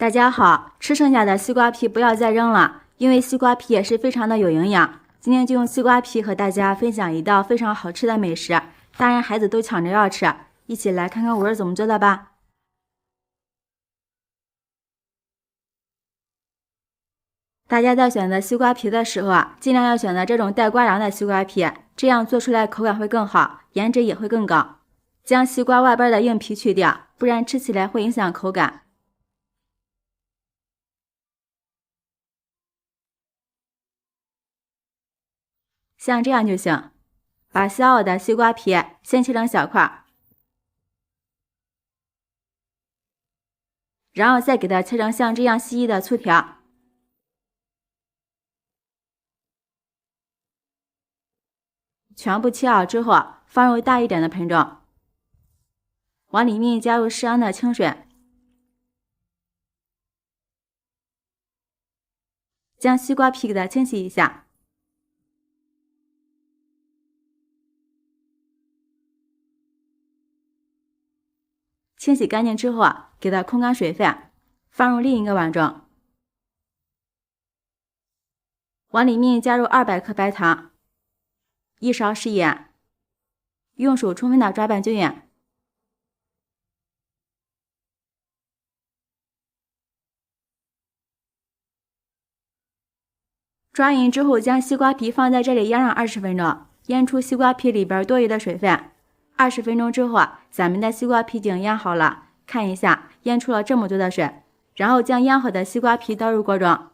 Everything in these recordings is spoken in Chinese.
大家好，吃剩下的西瓜皮不要再扔了，因为西瓜皮也是非常的有营养。今天就用西瓜皮和大家分享一道非常好吃的美食，大人孩子都抢着要吃，一起来看看我是怎么做的吧。大家在选择西瓜皮的时候尽量要选择这种带瓜瓤的西瓜皮，这样做出来口感会更好，颜值也会更高。将西瓜外边的硬皮去掉，不然吃起来会影响口感。像这样就行。把削好的西瓜皮先切成小块，然后再给它切成像这样细细的粗条。全部切好之后，放入大一点的盆中，往里面加入适量的清水，将西瓜皮给它清洗一下。清洗干净之后给它控干水分，放入另一个碗中，往里面加入200克白糖，1勺食盐，用手充分的抓拌均匀。抓匀之后，将西瓜皮放在这里腌上20分钟，腌出西瓜皮里边多余的水分。20分钟之后咱们的西瓜皮已经腌好了，看一下，腌出了这么多的水。然后将腌好的西瓜皮倒入锅中，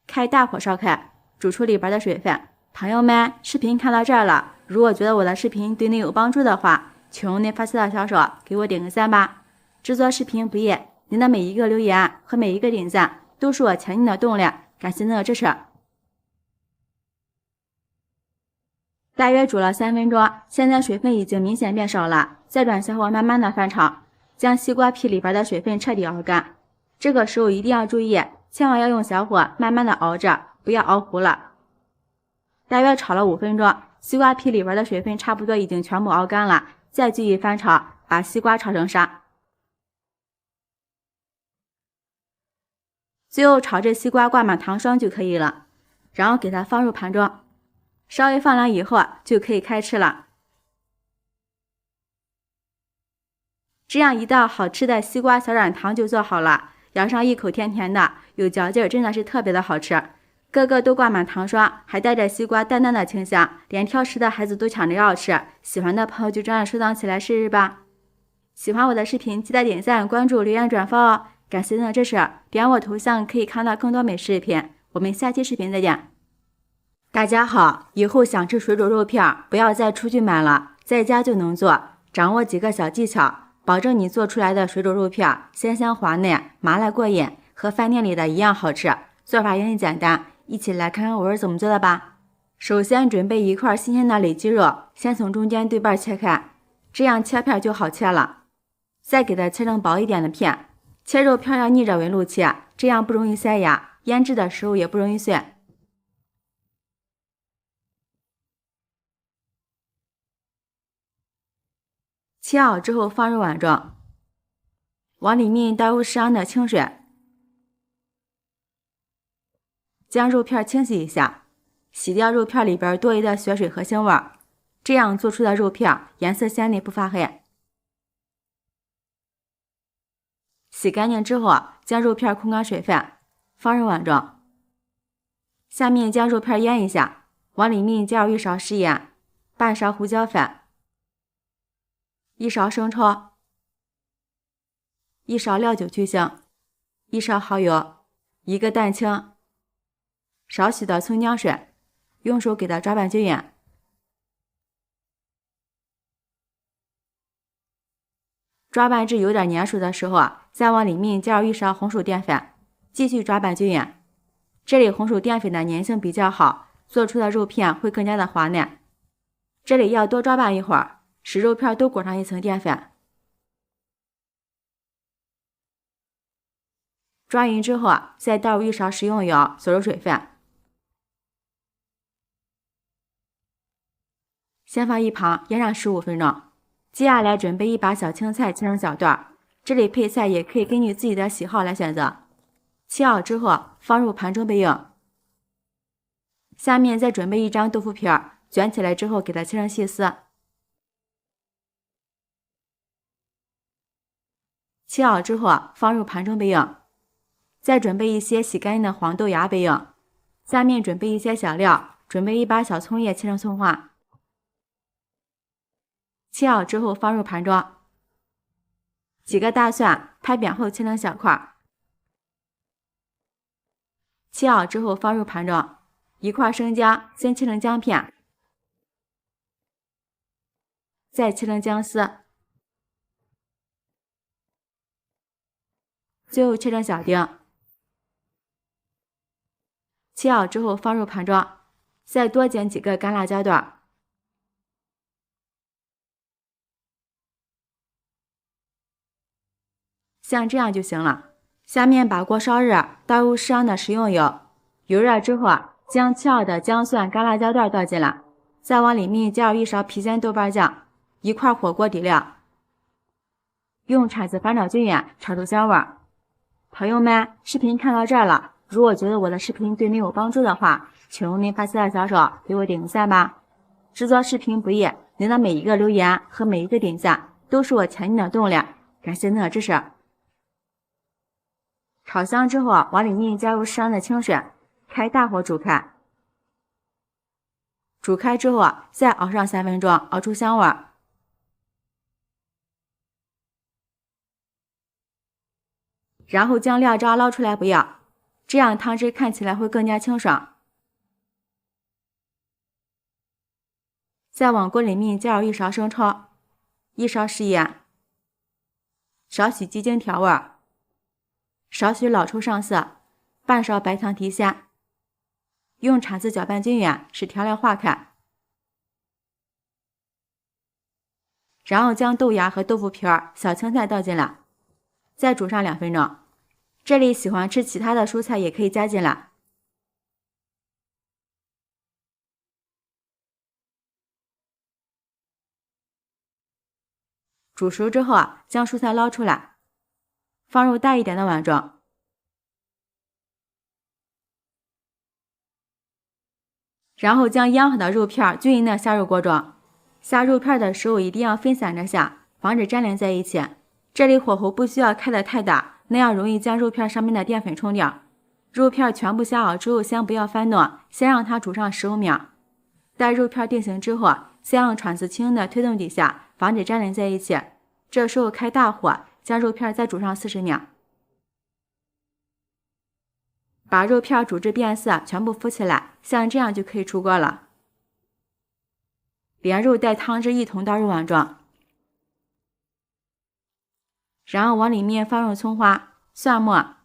开大火烧开，煮出里边的水分。朋友们，视频看到这儿了，如果觉得我的视频对你有帮助的话，请用您发财的小手给我点个赞吧。制作视频不易，您的每一个留言和每一个点赞都是我前进的动力，感谢您的支持。大约煮了3分钟，现在水分已经明显变少了，再转小火慢慢的翻炒，将西瓜皮里边的水分彻底熬干。这个时候一定要注意，千万要用小火慢慢的熬着，不要熬糊了。大约炒了5分钟，西瓜皮里边的水分差不多已经全部熬干了，再继续翻炒，把西瓜炒成沙。最后炒至西瓜挂满糖霜就可以了，然后给它放入盘中，稍微放凉以后就可以开吃了。这样一道好吃的西瓜小软糖就做好了，咬上一口甜甜的，有嚼劲，真的是特别的好吃。个个都挂满糖霜，还带着西瓜淡淡的清香，连挑食的孩子都抢着要吃。喜欢的朋友就这样收藏起来试试吧。喜欢我的视频记得点赞、关注、留言、转发哦！感谢您的支持，点我头像可以看到更多美食视频。我们下期视频再见。大家好，以后想吃水煮肉片，不要再出去买了，在家就能做。掌握几个小技巧，保证你做出来的水煮肉片鲜香滑嫩、麻辣过瘾，和饭店里的一样好吃。做法也很简单，一起来看看我是怎么做的吧。首先准备一块新鲜的里脊肉，先从中间对半切开，这样切片就好切了。再给它切成薄一点的片，切肉片要逆着纹路切，这样不容易塞牙，腌制的时候也不容易碎。切好之后放入碗中，往里面倒入适量的清水，将肉片清洗一下，洗掉肉片里边多余的血水和腥味，这样做出的肉片颜色鲜丽不发黑。洗干净之后，将肉片控干水分，放入碗中。下面将肉片腌一下，往里面加入1勺食盐，半勺胡椒粉，1勺生抽，1勺料酒去腥，1勺蚝油，1个蛋清，少许的葱姜水，用手给它抓拌均匀。抓拌至有点粘熟的时候，再往里面加入1勺红薯淀粉，继续抓拌均匀。这里红薯淀粉的粘性比较好，做出的肉片会更加的滑嫩。这里要多抓拌一会儿，使肉片都裹上一层淀粉。抓匀之后，再倒入1勺食用油，锁入水分。先放一旁腌上15分钟。接下来准备一把小青菜切成小段，这里配菜也可以根据自己的喜好来选择。切好之后放入盘中备用。下面再准备一张豆腐皮儿，卷起来之后给它切成细丝。切好之后放入盘中备用。再准备一些洗干净的黄豆芽备用。下面准备一些小料，准备一把小葱叶切成葱花。切好之后放入盘中。几个大蒜拍扁后切成小块。切好之后放入盘中。一块生姜先切成姜片，再切成姜丝，最后切成小丁。切好之后放入盘中，再多剪几个干辣椒段，像这样就行了。下面把锅烧热，倒入适量的食用油，油热之后将切好的姜蒜、干辣椒段倒进来，再往里面加入1勺郫县豆瓣酱，一块火锅底料，用铲子翻炒均匀，炒出香味儿。朋友们，视频看到这儿了，如果觉得我的视频对你有帮助的话，请用您发财的小手给我点个赞吧。制作视频不易，您的每一个留言和每一个点赞都是我前进的动力，感谢您的支持。炒香之后往里面加入适量的清水，开大火煮开。煮开之后再熬上3分钟，熬出香味儿。然后将料渣捞出来不要，这样汤汁看起来会更加清爽。再往锅里面加入1勺生抽，1勺食盐，少许鸡精调味，少许老抽上色，半勺白糖提鲜。用铲子搅拌均匀，使调料化开。然后将豆芽和豆腐皮儿、小青菜倒进来，再煮上2分钟。这里喜欢吃其他的蔬菜也可以加进来。煮熟之后将蔬菜捞出来，放入大一点的碗中。然后将腌好的肉片均匀的下入锅中。下肉片的时候一定要分散着下，防止粘连在一起。这里火候不需要开得太大，那样容易将肉片上面的淀粉冲掉。肉片全部下好之后，先不要翻动，先让它煮上15秒。待肉片定型之后，先用铲子轻轻的推动几下，防止粘连在一起。这时候开大火，将肉片再煮上40秒。把肉片煮至变色，全部浮起来，像这样就可以出锅了。连肉带汤汁一同倒入碗中，然后往里面放入葱花、蒜末、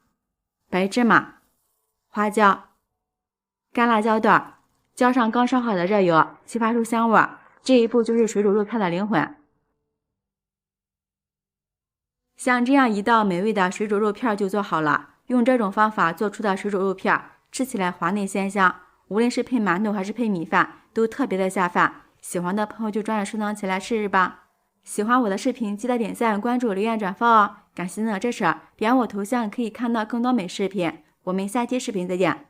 白芝麻、花椒、干辣椒段，浇上刚烧好的热油，激发出香味。这一步就是水煮肉片的灵魂。像这样一道美味的水煮肉片就做好了。用这种方法做出的水煮肉片，吃起来滑嫩鲜香，无论是配馒头还是配米饭，都特别的下饭。喜欢的朋友就抓紧收藏起来试试吧。喜欢我的视频记得点赞、关注、留言、转发哦！感谢您的支持，点我头像可以看到更多美视频。我们下期视频再见。